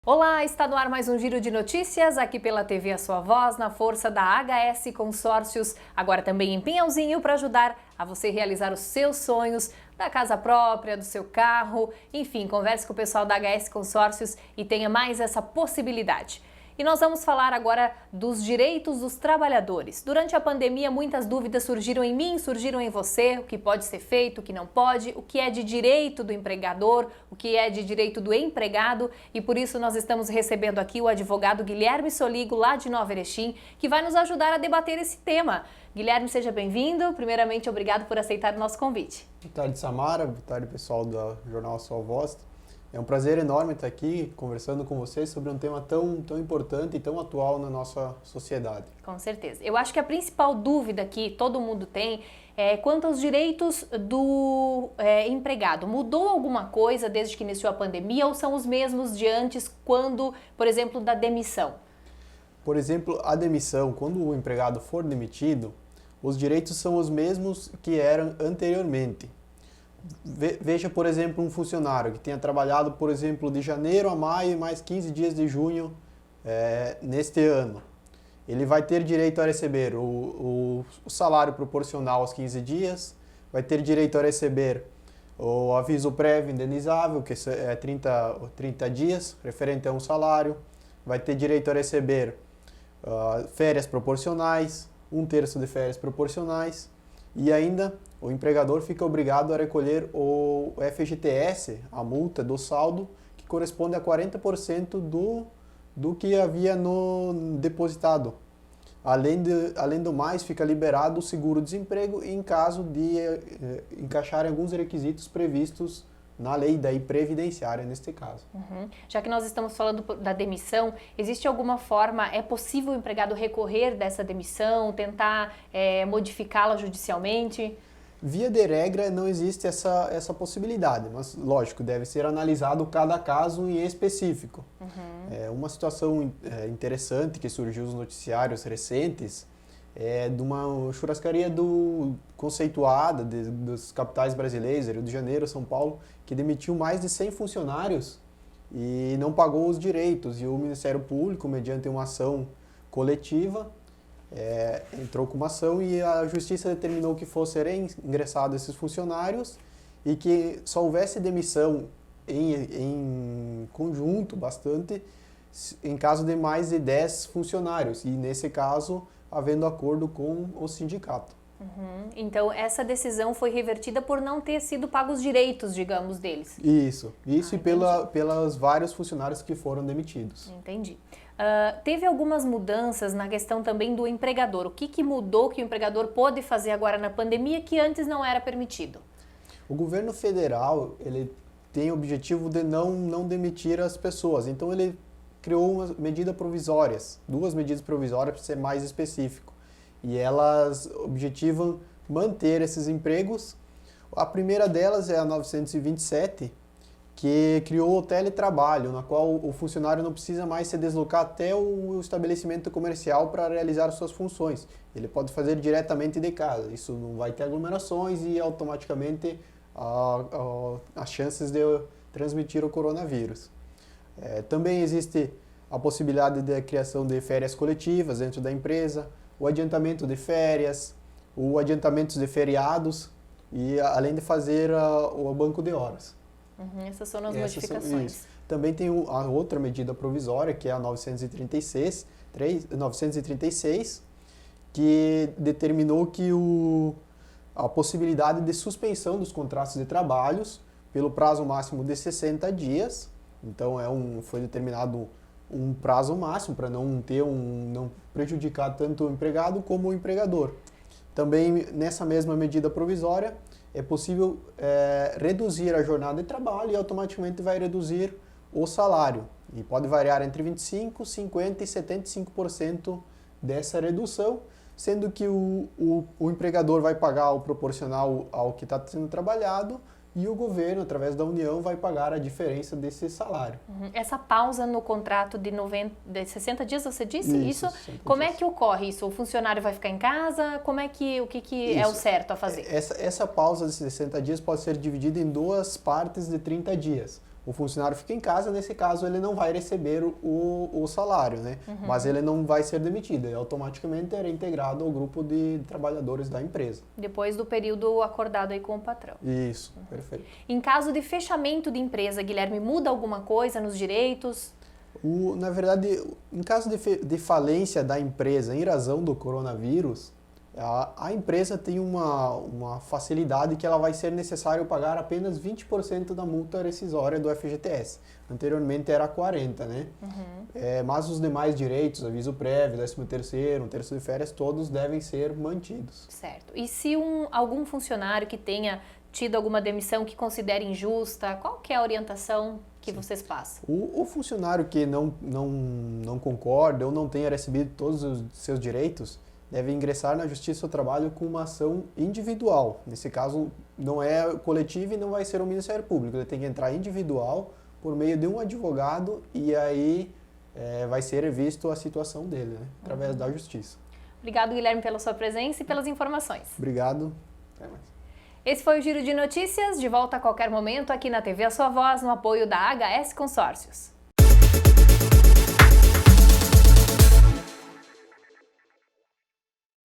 Olá, está no ar mais um Giro de Notícias, aqui pela TV A Sua Voz, na força da HS Consórcios, agora também em Pinhalzinho, para ajudar a você realizar os seus sonhos da casa própria, do seu carro, enfim, converse com o pessoal da HS Consórcios e tenha mais essa possibilidade. E nós vamos falar agora dos direitos dos trabalhadores. Durante a pandemia, muitas dúvidas surgiram em mim, surgiram em você, o que pode ser feito, o que não pode, o que é de direito do empregador, o que é de direito do empregado, e por isso nós estamos recebendo aqui o advogado Guilherme Soligo, lá de Nova Erechim, que vai nos ajudar a debater esse tema. Guilherme, seja bem-vindo. Primeiramente, obrigado por aceitar o nosso convite. Boa tarde, Samara. Boa tarde, pessoal do Jornal A Sua Voz. É um prazer enorme estar aqui conversando com vocês sobre um tema tão importante e tão atual na nossa sociedade. Com certeza. Eu acho que a principal dúvida que todo mundo tem é quanto aos direitos do empregado. Mudou alguma coisa desde que iniciou a pandemia ou são os mesmos de antes, quando, por exemplo, da demissão? Por exemplo, a demissão, quando o empregado for demitido, os direitos são os mesmos que eram anteriormente. Veja, por exemplo, um funcionário que tenha trabalhado, por exemplo, de janeiro a maio e mais 15 dias de junho neste ano. Ele vai ter direito a receber o salário proporcional aos 15 dias, vai ter direito a receber o aviso prévio indenizável, que é 30 dias, referente a um salário, vai ter direito a receber férias proporcionais, 1/3 de férias proporcionais, e ainda o empregador fica obrigado a recolher o FGTS, a multa do saldo, que corresponde a 40% do que havia no depositado. Além do mais, fica liberado o seguro-desemprego em caso de encaixarem alguns requisitos previstos na lei daí previdenciária, neste caso. Já que nós estamos falando da demissão, existe alguma forma, é possível o empregado recorrer dessa demissão, tentar modificá-la judicialmente? Via de regra, não existe essa possibilidade, mas, lógico, deve ser analisado cada caso em específico. Uma situação interessante que surgiu nos noticiários recentes é de uma churrascaria conceituada dos capitais brasileiros, Rio de Janeiro, São Paulo, que demitiu mais de 100 funcionários e não pagou os direitos. E o Ministério Público, mediante uma ação coletiva, entrou com uma ação e a Justiça determinou que fossem ingressados esses funcionários e que só houvesse demissão em conjunto, bastante, em caso de mais de 10 funcionários. E, nesse caso, havendo acordo com o sindicato. Então, essa decisão foi revertida por não ter sido pagos os direitos, digamos, deles. Isso e pelos vários funcionários que foram demitidos. Entendi. Teve algumas mudanças na questão também do empregador. O que mudou que o empregador pôde fazer agora na pandemia que antes não era permitido? O governo federal ele tem o objetivo de não demitir as pessoas. Então, ele criou duas medidas provisórias para ser mais específico. E elas objetivam manter esses empregos. A primeira delas é a 927, que criou o teletrabalho, na qual o funcionário não precisa mais se deslocar até o estabelecimento comercial para realizar suas funções. Ele pode fazer diretamente de casa. Isso não vai ter aglomerações e automaticamente as chances de transmitir o coronavírus. Também existe a possibilidade da criação de férias coletivas dentro da empresa, o adiantamento de férias, o adiantamento de feriados e além de fazer o banco de horas. Essas são as modificações. Também tem a outra medida provisória, que é a 936, que determinou que a possibilidade de suspensão dos contratos de trabalhos pelo prazo máximo de 60 dias. Então, foi determinado um prazo máximo para não prejudicar tanto o empregado como o empregador. Também, nessa mesma medida provisória, é possível reduzir a jornada de trabalho e automaticamente vai reduzir o salário. E pode variar entre 25%, 50% e 75% dessa redução, sendo que o empregador vai pagar o proporcional ao que está sendo trabalhado e o governo, através da União, vai pagar a diferença desse salário. Essa pausa no contrato de 60 dias, você disse? Isso como é que ocorre isso? O funcionário vai ficar em casa? O que é o certo a fazer? Essa pausa de 60 dias pode ser dividida em duas partes de 30 dias. o funcionário fica em casa, nesse caso ele não vai receber o salário, né? Mas ele não vai ser demitido, ele automaticamente é reintegrado ao grupo de trabalhadores da empresa. Depois do período acordado aí com o patrão. Isso, perfeito. Em caso de fechamento de empresa, Guilherme, muda alguma coisa nos direitos? Na verdade, em caso de falência da empresa em razão do coronavírus, a empresa tem uma facilidade que ela vai ser necessário pagar apenas 20% da multa rescisória do FGTS. Anteriormente era 40%, né? Mas os demais direitos, aviso prévio, 13º, um terço de férias, todos devem ser mantidos. Certo. E se algum funcionário que tenha tido alguma demissão que considere injusta, qual que é a orientação que vocês passam? O funcionário que não concorda ou não tenha recebido todos os seus direitos deve ingressar na Justiça do Trabalho com uma ação individual. Nesse caso, não é coletiva e não vai ser o Ministério Público. Ele tem que entrar individual por meio de um advogado e aí vai ser revisto a situação dele, né? Através da Justiça. Obrigado, Guilherme, pela sua presença e pelas informações. Obrigado. Até mais. Esse foi o Giro de Notícias, de volta a qualquer momento aqui na TV A Sua Voz, no apoio da HS Consórcios.